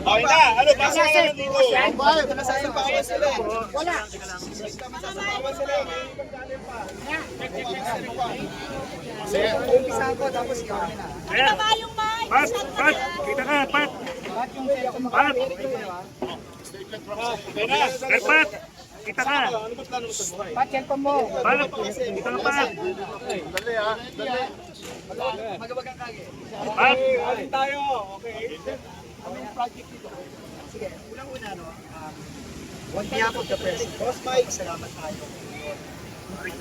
Okay na, ano, basta ka na dito. Nasasapawan sila. Wala. Nasasapawan sila. Umpisa ko, tapos ikaw na. Ayan. Pat, Pat, kita ka, Pat. Ba't yung sa'yo ko Pat. Okay na, Pat. Kita ka. Ba't yan pa mo? Pat, kita ka, Pat. Dali ha, dali. Magabag ang kage. Pat. Alin tayo, okay. Ang project dito. Sige, unang-una, no? On behalf of the President, Boss Mike, salamat tayo.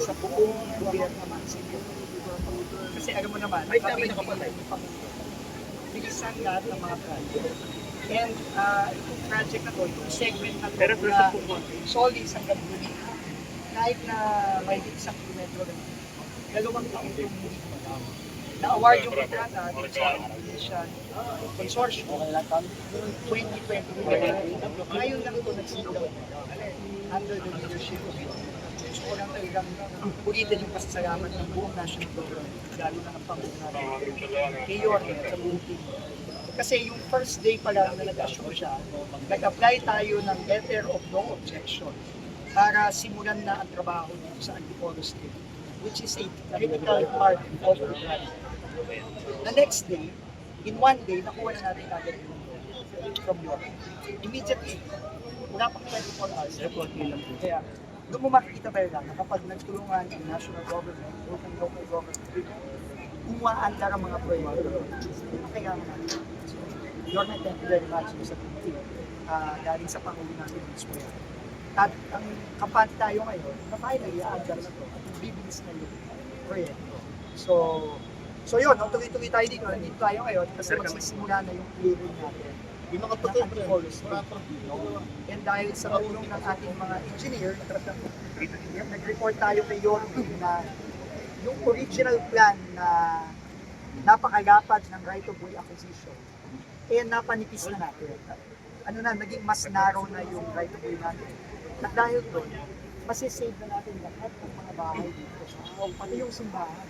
Sa buong gobyerno naman. Kasi alam mo naman, kami nakapatay. Bilisan lahat ng mga project. And itong project na to, yung segment na to, na Solis hanggang Buni, kahit na may isang kilometro lang, 2 taon itong hindi na-award yung kontrata sa Indonesian Consortium 2020. Ngayon lang ito nagsigaw under the leadership of gusto ko lang talagang ulitin yung pasasalamat ng buong national government, lalo na ng Pangulo natin, kay Yorme at sa buong team. Kasi yung first day pa lang na nag-assume siya, nag-apply tayo ng letter of no objection para simulan na ang trabaho dito sa Antipolo State, which is a critical part of the project. The next day, in one day, nakuha na natin agad yung from Yorme. Immediately, wala pang 24 hours, kaya doon mo makikita tayo lang na kapag nagtulungan yung national government, local government, umaandar ang mga proyekto. Ano kailangan natin? So, Yorme, thank you very much sa team. Galing sa Pangulo natin mismo yan. At ang kampante tayo ngayon, na tayo nag-i-aandar na ito at bibilis na yung proyekto. So yun, tuloy-tuloy tayo dito. Nandito tayo ngayon kasi magsisimula na yung clearing natin. Yung mga ng patay, Antipolo State. And dahil sa tulong ng ating mga engineer, nag-report tayo kay Yorme na yung original plan na napakalapad ng right-of-way acquisition, napanipis na natin. Ano na, naging mas narrow na yung right-of-way natin. At dahil doon, masisave na natin lahat ng mga bahay dito. Pati yung simbahan,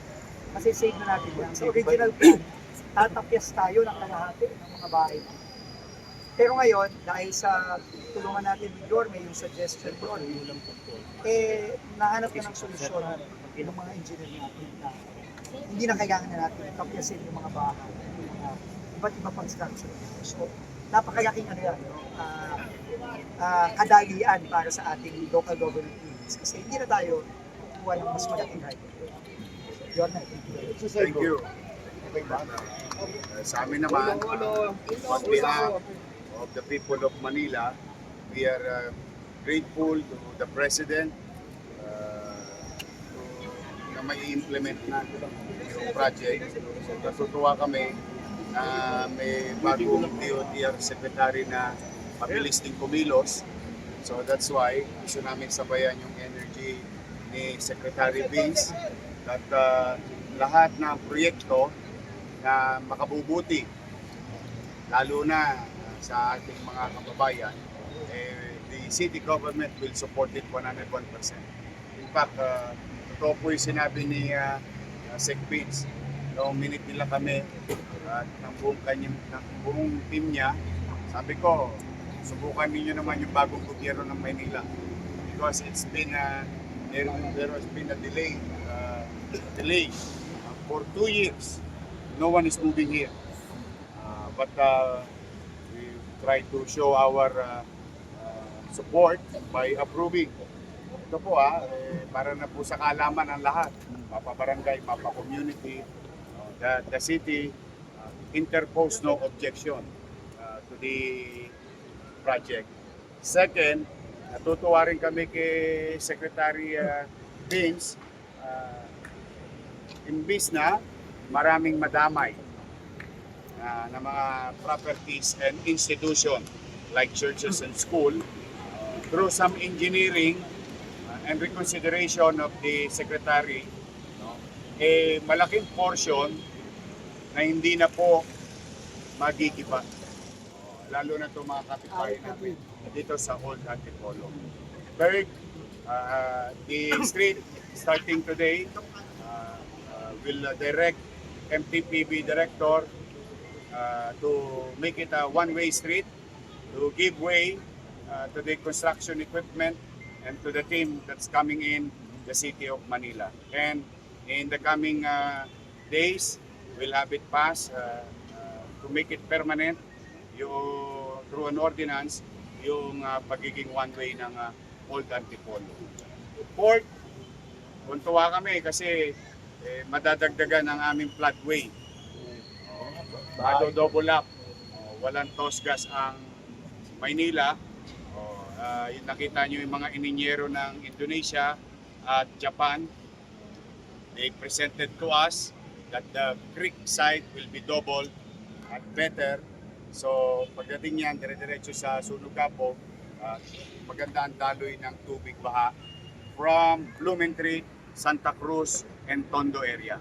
masisave na natin yan. Sa original plan, tatapyas tayo ng kalahati ng mga bahay. Pero ngayon, dahil sa tulungan natin ni Yorme, yung suggestion doon, nahanap na ng solusyon ng mga engineer natin na hindi na kailangan na natin tapyasin yung mga bahay, yung mga iba't iba pang structure. So, napakalaking kadalian para sa ating local government units kasi hindi na tayo kukuha ng mas malaking right. Yorme, Thank you. Sa amin naman, on behalf of the people of Manila, we are grateful to the President na may implement na yung project. So natutuwa kami na may bagong DOTR Secretary na mabilis din kumilos. So that's why gusto namin sabayan yung energy ni Secretary Vince at lahat ng proyekto na makabubuti, lalo na sa ating mga kababayan, the city government will support it 101%. In fact, ito po yung sinabi ni Sec Vince, noong minute nila kami at ng buong team niya, sabi ko, subukan ninyo naman yung bagong gobyerno ng Maynila because it's been there has been a delay for 2 years. No one is moving here, but we try to show our support by approving. Ito po para na po sa kaalaman ng lahat, mapabarangay, mapa-community, the city interposed no objection to the project. Second, natutuwa rin kami kay Secretary Vince, imbis na maraming madamay na mga properties and institution like churches and school, through some engineering and reconsideration of the Secretary, malaking portion na hindi na po magigiba. Lalo na itong mga kapitbahay namin dito sa Old Antipolo. Third, the street starting today will direct MTPB director to make it a one-way street to give way to the construction equipment and to the team that's coming in the city of Manila. And in the coming days, we'll have it passed to make it permanent through an ordinance yung pagiging one-way ng Old Antipolo. Port, tuntua kami kasi madadagdagan ang aming floodway. Double up. Walang tosgas ang Maynila. Yung nakita nyo yung mga ininyero ng Indonesia at Japan. They presented to us that the creek side will be double at better. So pagdating yan, dire-diretso sa Sunugapo, maganda ang daloy ng tubig baha from Blumentritt, Santa Cruz, and Tondo area.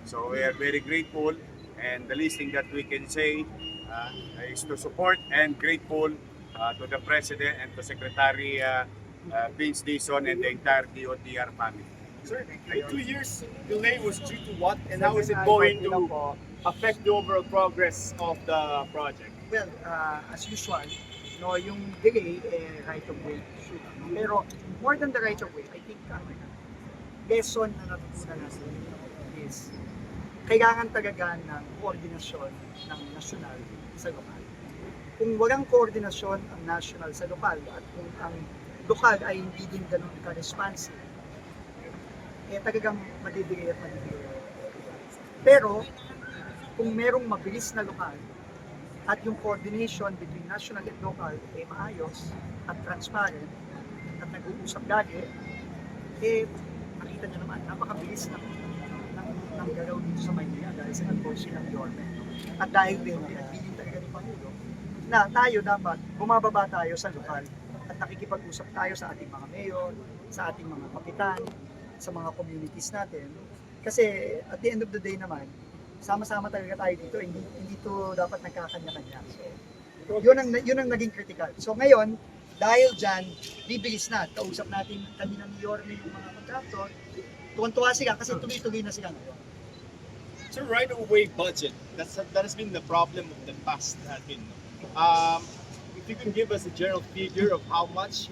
So we are very grateful, and the least thing that we can say is to support and grateful to the President and to Secretary Vince Dizon and the entire DOTR family. Sir, a 2 years delay was due to what, and how is it going to affect the overall progress of the project? Well, as usual, no, yung delay, right of way issue. Pero more than the right of way, I think ang lesson na natutunan natin is kailangan talaga ng koordinasyon ng nasyonal sa lokal. Kung walang koordinasyon ang national sa lokal at kung ang lokal ay hindi din ganun ka-responsive, talagang madidiri at madidiri. Pero kung merong mabilis na lokal at yung coordination between national and local ay maayos at transparent at nag-uusap lagi, makita nyo naman, napakabilis ng galaw dito sa Maynila dahil sa enforcing ng government. At dahil din, pinagbilin talaga ni Pangulo, na tayo dapat bumababa tayo sa lokal at nakikipag-usap tayo sa ating mga mayor, sa ating mga kapitan, sa mga communities natin. Kasi at the end of the day naman, sama-sama talaga tayo dito, hindi to dapat nagkakanya-kanya. So, yun ang naging critical. So ngayon, dahil dyan, bibilis na. Kausap natin kanina ni Yorme yung mga contractor. Tuwan-tuwa sila kasi tuloy-tuloy na sila ngayon. Sir, right-of-way budget, that has been the problem of the past natin. If you can give us a general figure of how much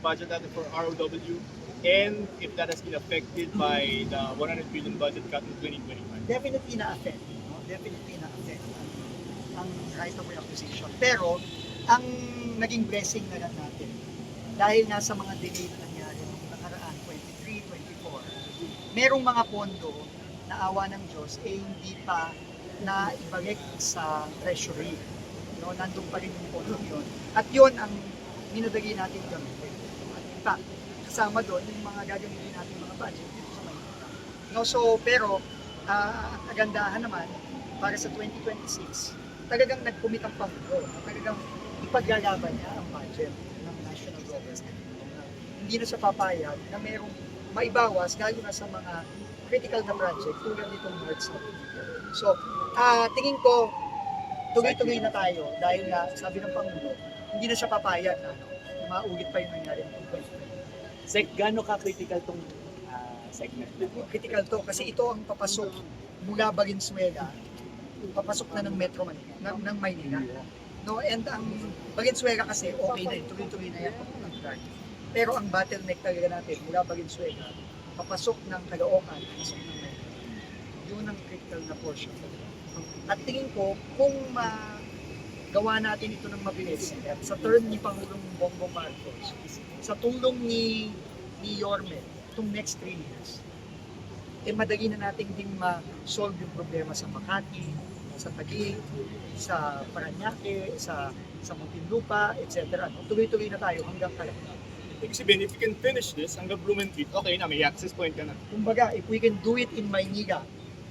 budget natin for ROW, and if that has been affected by the 100 billion budget cut in 2025. Definitely na-affect. No? Definitely na-affect ang right-of-way acquisition. Pero, ang naging blessing na lang natin, dahil nga sa mga delay na nangyari noong nakaraan, 23, 24, merong mga pondo na awa ng Diyos, hindi pa na ibalik sa treasury. No? Nandun pa rin yung pondo yun. At yun ang minadali natin gamitin. At in fact, kasama doon yung mga gagamitin natin mga budget dito sa Maynila. No, so, pero, ang kagandahan naman, para sa 2026, talagang nag-commit ang Pangulo. Talagang ipaglalaban niya ang budget ng national government. Hindi na siya papayag na mayroong maibawas, lalo na sa mga critical na project tulad nitong North South. So, tingin ko, tuloy-tuloy na tayo dahil nga, sabi ng Pangulo, hindi na siya papayag na maulit pa yung nangyari ng 2020. Sek, gaano ka-critical tong segment na ito? Critical to kasi ito ang papasok mula Valenzuela, papasok na ng Metro Manila, ng Maynila. No, and ang Valenzuela kasi okay na, tuloy-tuloy na yan ng guard. Pero ang bottleneck talaga natin mula Valenzuela, papasok ng Caloocan, papasok ng Maynila. Yun ang critical na portion. At tingin ko, kung gawa natin ito ng mabilis, at sa term ni Pangulong Bongbong Marcos, sa tulong ni Yorme, itong next 3 years, madali na natin din ma-solve yung problema sa Makati, sa Taguig, sa Parañaque, sa Muntinlupa, etc. Tuloy-tuloy na tayo hanggang Caloocan. Ibig sabihin, if you can finish this hanggang Blumentritt, okay na, may access point ka na. Kumbaga, if we can do it in Maynila,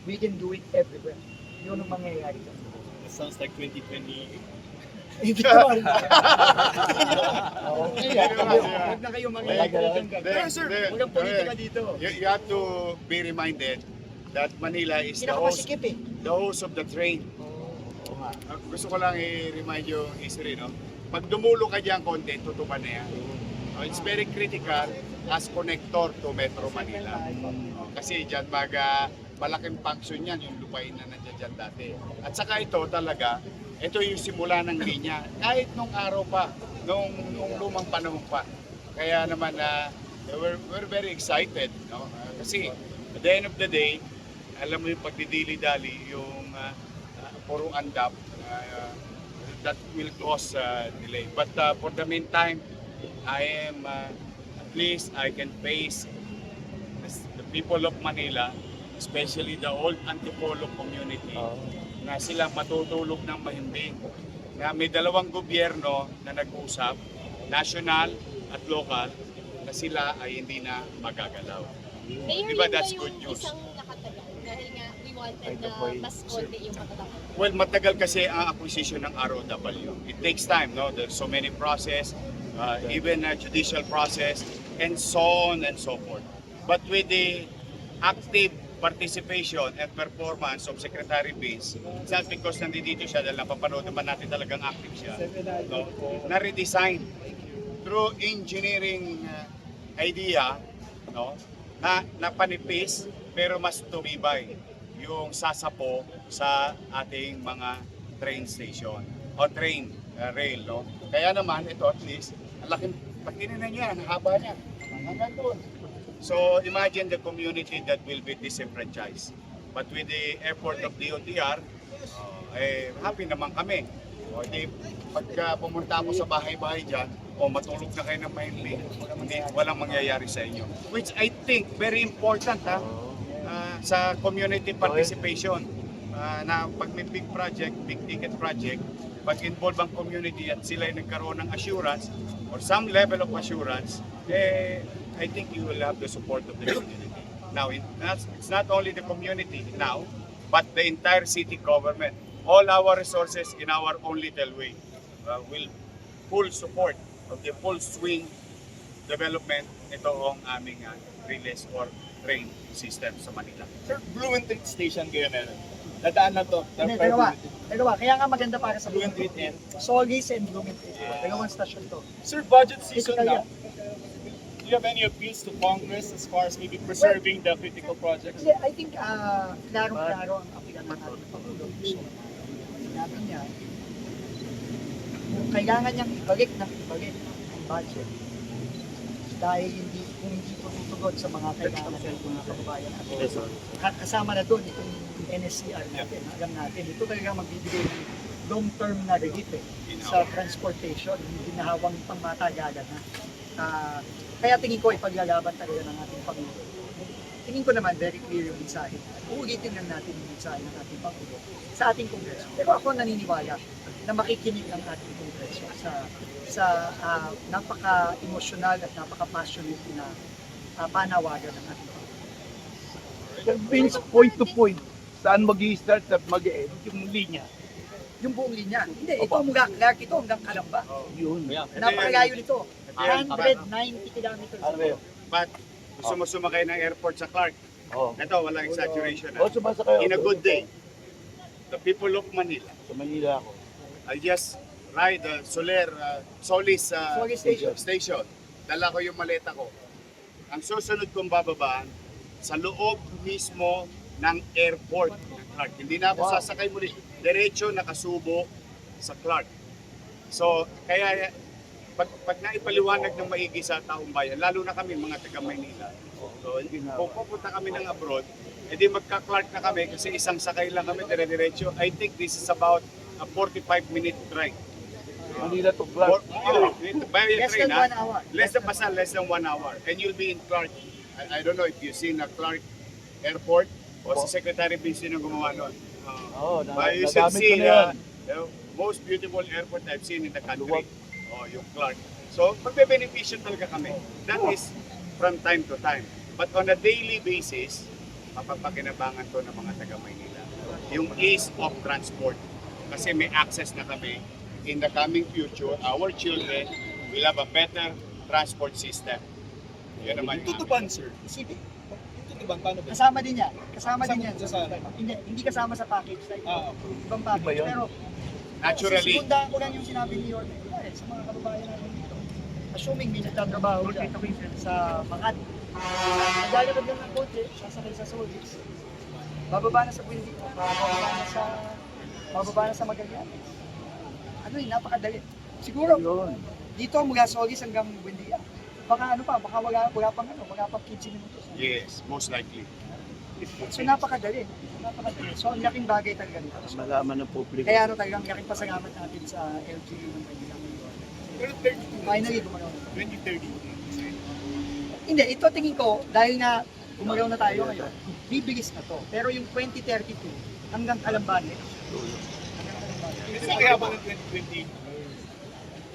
we can do it everywhere. Yun ang mangyayari dyan. It sounds like 2028. Hindi naman. Huwag na kayo mangyayari. Pero sir, Walang politika dito. You have to be reminded that Manila is the host Pinakapasikip of the train. Gusto ko lang i-remind yung history, no? Pag dumulo ka dyan konti, tutupan na yan. It's very critical as connector to Metro Manila. Kasi dyan malaking function yan, yung lupain na nandiyan dyan dati. At saka ito talaga, ito yung simula ng linya. Kahit nung araw pa, nung lumang panahon pa. Kaya naman we're very excited. No? Kasi at the end of the day, alam mo yung pagdidili-dali, yung puro andap, that will cause delay. But for the meantime, I am, at least I can face the people of Manila, especially the old Antipolo community, na sila matutulog ng mahimbing. Na may dalawang gobyerno na nag-usap, national at local, na sila ay hindi na magagalaw. Mayor, Diba, yun that's ba good yung news. isang nakatagal? Dahil nga, we wanted na mas konti yung matatakot. Well, matagal kasi ang acquisition ng ROW. It takes time, no? There's so many process, even judicial process, and so on and so forth. But with the active participation and performance of Secretary Vince, it's not because nandito siya dahil napapanood naman natin talagang active siya, no? Na-redesign through engineering idea, no? Na panipis pero mas tumibay yung sasapo sa ating mga train station o train rail, no? Kaya naman ito at least ang laking patinan niya, ang haba niya hanggang doon. So imagine the community that will be disenfranchised. But with the effort of DOTR, happy naman kami. O di, pagka pumunta mo sa bahay-bahay dyan, o matulog na kayo ng mahimbing, hindi, walang mangyayari sa inyo. Which I think very important sa community participation. Na pag may big project, big ticket project, pag involve ang community at sila ay nagkaroon ng assurance or some level of assurance, I think you will have the support of the community. Now, it's not only the community now, but the entire city government. All our resources in our own little way will full support of the full swing development itong aming release or train system sa Manila. Sir, Blumentritt Station kayo meron. Dadaan na to. Hindi, dalawa. Kaya nga maganda para sa Blumentritt Blumentritt. and Solis and Blumentritt. Dalawang stasyon to. Sir, budget season Critical now. Do you have any appeals to Congress as far as maybe preserving the critical projects? Kasi I think klarong-klaro ang apilan ng ating Pangulo. So, sinabi niya, kung kailangan niyang ibalik ang budget dahil kung hindi tutugon sa mga kailangan ng mga kababayan natin. Kasama na doon itong NSCR natin. Alam natin, ito talaga magbibigay ng long-term na relief sa transportation, hindi ginahawang pangmatagalan na. Kaya tingin ko ipaglalaban talaga ng ating Pangulo. Tingin ko naman very clear yung mensahe. Uulitin lang natin yung mensahe ng ating Pangulo sa ating Kongreso. Pero ako naniniwala na makikinig ang ating Kongreso sa napaka-emosyonal at napaka-passionate na panawagan ng ating Pangulo. Vince, point to point, saan mag-i-start at mag-e-end yung linya? Yung buong linya. Hindi, ito mula Clark, ito hanggang Calamba. Yun. Napakalayo nito. Ayan. 190 kilometers. Ano ba yun? But gusto mo sumakay ng airport sa Clark, Oo. ito walang exaggeration. O, sumasa kayo. In a good day, the people of Manila, Sa Manila ako. I'll just ride the Solis Solis station. Dala ko yung maleta ko. Ang susunod kong bababaan, sa loob mismo ng airport ng Clark. Hindi na ako sasakay muli. Diretso nakasubo sa Clark. So, kaya pag naipaliwanag ng maigi sa taong bayan, lalo na kami mga taga Maynila. So, kung pupunta kami ng abroad, edi magka-Clark na kami kasi isang sakay lang kami dire-diretso. I think this is about a 45-minute drive. Manila to Clark. By Less train, than 1 hour. less than 1 hour. And you'll be in Clark. I don't know if you've seen a Clark Airport o si Secretary Vince yung gumawa nun. Oo, But you should nagamit ko see na yan. the most beautiful airport I've seen in the country. Yung Clark. So, magbe-beneficio talaga kami. That is from time to time. But on a daily basis, mapapakinabangan to ng mga taga Maynila. Yung ease of transport. Kasi may access na kami. In the coming future, our children will have a better transport system. Yan naman yung Tutuban, sir. City. Tutuban, paano ba? Kasama din yan. Kasama din yan. Sa- Hindi kasama sa package. Ibang Iba package. yun? Pero naturally. sigundahan ko lang yung sinabi ni Yorme. Sa mga kababayan natin dito. Assuming may nagtatrabaho dyan sa Makati. Naglalakad lang ng kotse, sasakay sa Solis. Bababa na sa Buendia. Bababa na sa Magallanes. Green, napakadali. Siguro, dito mula Solis hanggang Buendia. Baka wala pang 15 minutos. Yes, most likely. So napakadali. So ang laking bagay talaga dito. So, Malaman ng publiko. kaya talagang laking pasalamat natin sa LGU ng Manila. Pero 32, Finally, gumalaw na. 2030. Hindi, ito tingin ko, dahil na gumalaw na tayo ngayon, bibilis na to. Pero yung 2032, hanggang Calambane, Hindi kaya ba ng 2020?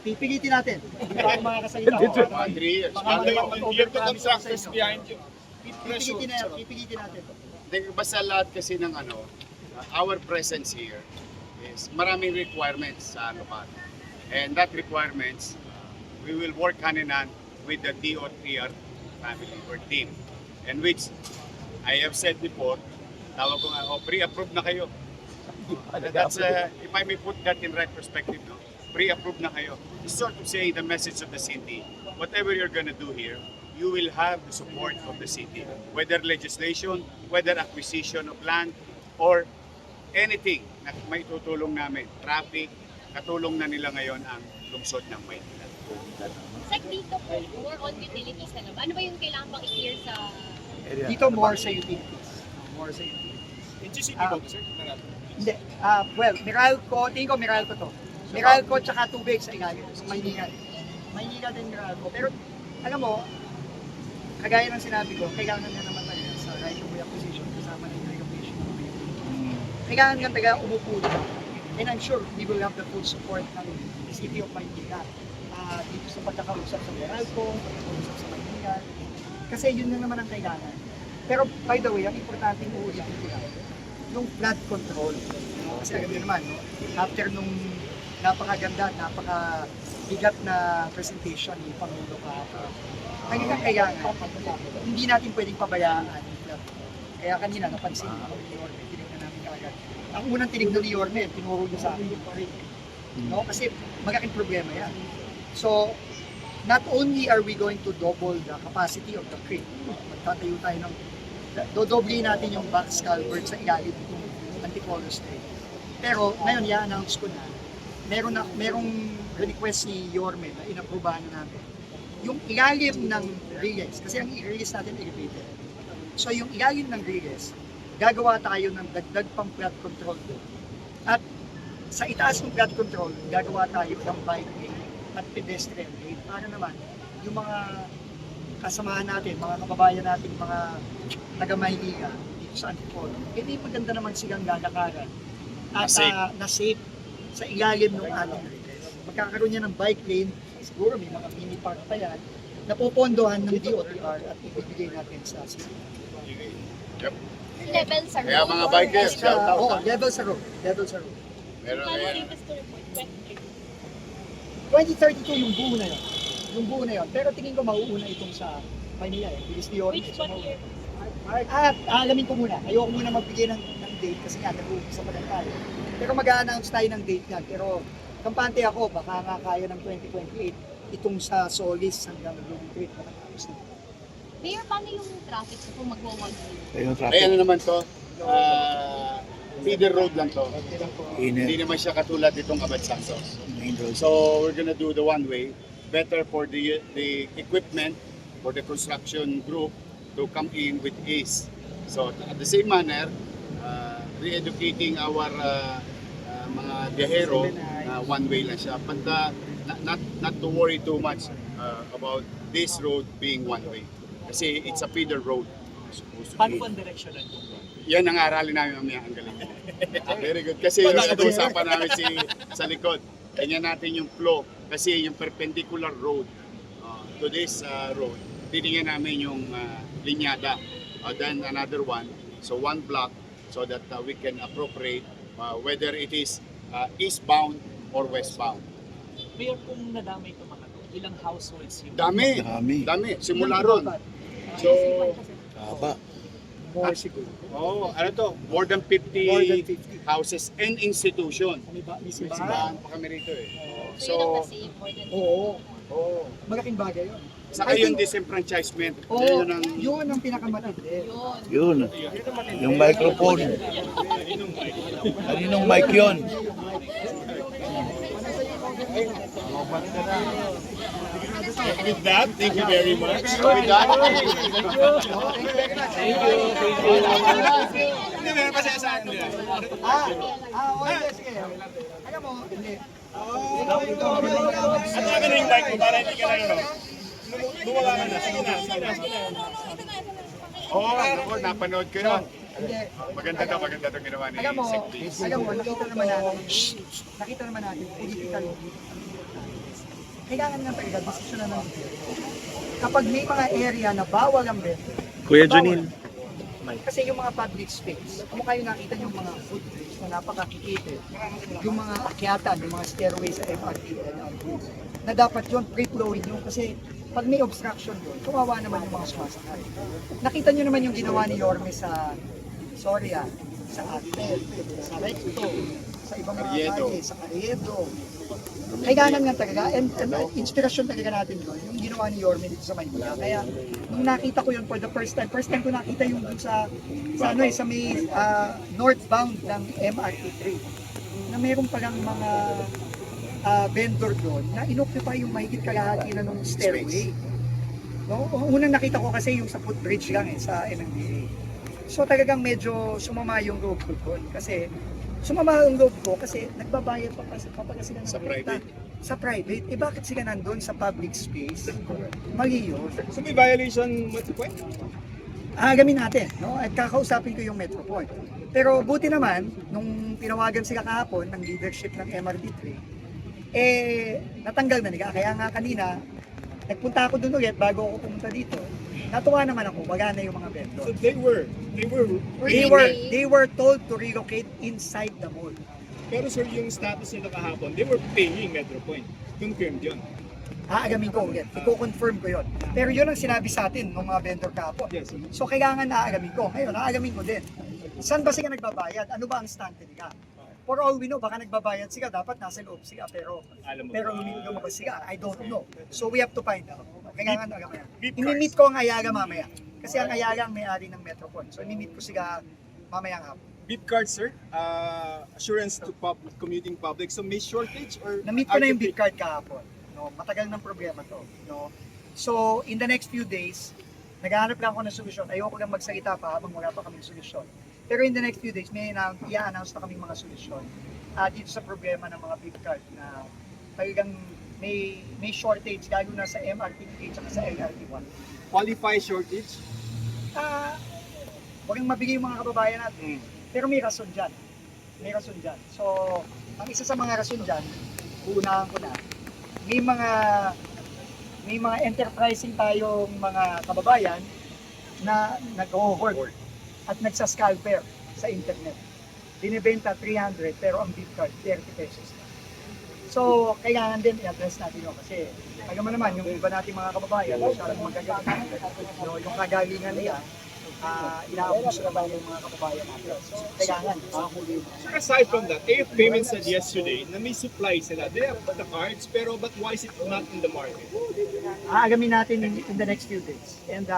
pipilitin natin. Hindi pa ako makakasalita. Mga 3 years. Baka Bago yung You have the contractors behind you. Pipilitin natin to. basta lahat kasi ng our presence here is maraming requirements sa lokal. And that requirements, we will work hand in hand with the DOTR family or team. And which, I have said before, tawag ko nga, pre-approved na kayo. That's, if I may put that in right perspective, no? Pre-approved na kayo. It's sort of saying the message of the city. Whatever you're gonna do here, you will have the support of the city. Whether legislation, whether acquisition of land, or anything na may tutulong namin. Traffic, katulong na nila ngayon ang lungsod ng Maynila. Sec, dito po, more on utilities na lang. Ano ba yung kailangan pang i-clear sa... Dito more sa utilities. More sa utilities. NGCP ba, sir? Hindi. Well, Meralco, tingin ko Meralco to. Meralco tsaka tubig sa ilalim. So, Maynila. Maynila din Meralco. Pero, alam mo, kagaya ng sinabi ko, kailangan na naman tayo sa right of way acquisition kasama ng relocation ng Maynila. Kailangan nga taga umupo dito. And I'm sure we will have the full support ng City of Maynila. Dito sa pagkakausap sa Meralco, pagkakausap sa Maynila. Kasi yun na naman ang kailangan. Pero by the way, ang importante yung uulitin ko lang, yung flood control. Kasi alam niyo naman, no? After nung napakaganda, napakabigat na presentation ni Pangulo kahapon, talagang kailangan, hindi natin pwedeng pabayaan yung flood. Kaya kanina, napansin ko ni Yorme, tinignan namin kagad. Ang unang tinignan ni Yorme, tinuro niya sa akin yung parade. No? Kasi magaking problema yan. So, not only are we going to double the capacity of the creek, magtatayo tayo ng, dodoble natin yung box culvert sa ilalim ng Antipolo Street. Pero ngayon, i-announce ko na, merong request ni Yorme na inaprubahan na natin. Yung ilalim ng Riles, kasi ang i-release natin elevated. So yung ilalim ng Riles, gagawa tayo ng dagdag pang flood control doon. At sa itaas ng flood control, gagawa tayo ng bike lane at pedestrian lane para naman yung mga kasamahan natin, mga kababayan natin, mga taga-Maynila dito sa Antipolo, hindi maganda naman silang lalakaran at na safe sa ilalim ng ating Riles. Magkakaroon niya ng bike lane, siguro may mga mini park pa yan, na popondohan ng DOTR at ibibigay natin sa city. Yep. Level sa road. Kaya mga bikers, shout out. Oo, level sa road. Level sa road. Meron Paano yan. latest to report? 2032 yung buo na yun. Yung buo na yun. Pero tingin ko mauuna itong sa Manila eh. Bilis ni Yorme. Which one year? At alamin ko muna. Ayoko muna magbigay ng date kasi nga nag-uumpisa pa lang tayo. Pero mag-a-announce tayo ng date yan. Pero kampante ako, baka nga kaya ng 2028 itong sa Solis hanggang Blooming Creek. Makatapos na. Mayor, paano yung traffic kung magwa-1 Ayun, Ay, ano naman to? Feeder road lang to. Inner, Hindi naman siya katulad itong Abad Santos. main road. So we're gonna do the one way. Better for the equipment, for the construction group to come in with ease. So at the same manner, re-educating our mga biyahero na one way lang siya. But not to worry too much about this road being one way. Kasi it's a feeder road. Paano po ang direction lang? Yan ang aralin namin mamaya ang galing. Very good. Kasi nag-uusapan namin sa likod. Tingnan natin yung flow. Kasi yung perpendicular road to this road, titingnan namin yung linyada. Then another one. So one block so that we can appropriate whether it is eastbound or westbound. Mayor, kung nadamay ito mga to, ilang households yung... Dami. Dami. Simula ron. So, Haba. More siguro. ano to? More than 50 More than 50. houses and institution. May May simbahan. simbahan pa kami rito eh. So, yun ang na-save more than... Oo. Malaking bagay yun. Saka yung disenfranchisement. Oo, Yun ang yun ang pinakamatindi. Yun. Yun. Yung microphone. Kaninong mic yun? With that, thank you very much. Hindi, meron pa siya sa akin nila. Okay, sige. Alam mo, hindi. Ano ka na yung mic mo para hindi ka na yun? Bumaba ka na. Sige na, sige na. Oo, ako, napanood ko yun. Hindi. Maganda itong ginawa ni Alam mo, Secretary. nakita naman natin, political kailangan nga talaga, desisyon na ng kapag may mga area na bawal ang bento, Kuya bawal. Junil. Kasi yung mga public space, kung kayo nakita yung mga footbridge na napakakikita, yung mga akyatan, yung mga stairway sa MRT, na dapat yun, free-flowing yun, kasi pag may obstruction doon, kawawa naman yung mga sumasakay. Nakita nyo naman yung ginawa ni Yorme sa Soria, sa Atel, sa Recto, sa ibang mga kalye, sa Carriedo. Kailangan nga talaga, and inspirasyon talaga natin doon, yung ginawa ni Yorme dito sa Maynila. Kaya, nung nakita ko yun for the first time ko nakita yung dun sa may northbound ng MRT3, na meron palang mga vendor doon na inoccupy yung mahigit kalahati na nung stairway. No? Unang nakita ko kasi yung sa footbridge lang sa MMDA. So talagang medyo sumama yung loob ko doon kasi nagbabayad pa sila ng Sa renta. private. Sa private. Eh bakit sila nandun sa public space? Mali yun. So may violation, point? Agamin natin, no? At kakausapin ko yung Metropoint. Pero buti naman, nung tinawagan sila kahapon ng leadership ng MRT3, natanggal na nila. Kaya nga kanina, nagpunta ako doon ulit bago ako pumunta dito. Natuwa naman ako, wala na yung mga vendor. So they They were told to relocate inside the mall. pero sir, yung status nila kahapon, they were paying Metropoint. Confirmed yun. Aagamin ko ulit, i-confirm ko yun. Pero yun ang sinabi sa atin ng mga vendor kahapon. Yes. So kailangan aagamin ko. Ngayon, aagamin ko din. Saan ba sila nagbabayad? Ano ba ang stante nila? For all we know, baka nagbabayad sila, dapat nasa loob sila, pero Alam mo lumabas sila. I don't know. So we have to find out. Kailangan agamin. Beef Imi-meet ko ang Ayaga mamaya. Kasi ang Ayaga ang may-ari ng Metropoint. So imi-meet ko sila mamayang hapon. Beep card, sir. Assurance to commuting public. So may shortage or Na-meet ko na yung big card kahapon. No, matagal ng problema to. No? So, in the next few days, naghahanap lang ako ng solusyon. Ayoko lang magsalita pa habang wala pa kaming solusyon. Pero in the next few days, may i-announce na kaming mga solusyon dito sa problema ng mga big card na talagang may shortage lalo na sa MRT3 at sa LRT1. qualify shortage? Huwag kang mabigay yung mga kababayan natin. Pero may rason dyan. So, ang isa sa mga rason dyan, uunahan ko na, may mga enterprising tayong mga kababayan na nag-hoard at nagsascalper sa internet. Binibenta 300 pero ang gift card 30 pesos. So, kailangan din i-address natin yun kasi alam mo naman, yung iba nating mga kababayan, masyadong magagaling. Yung kagalingan nila, inaabuso naman yung mga kababayan natin. So, kailangan, makahuli yun. Sir, aside from that, AF Payments said yesterday na may supply sila. They have the cards, pero but why is it not in the market? Aagamin natin in the next few days. And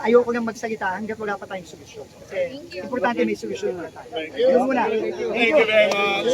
ayoko lang magsalita hanggat wala pa tayong solusyon. Kasi importante may solusyon na tayo. Yun muna. Thank you very much.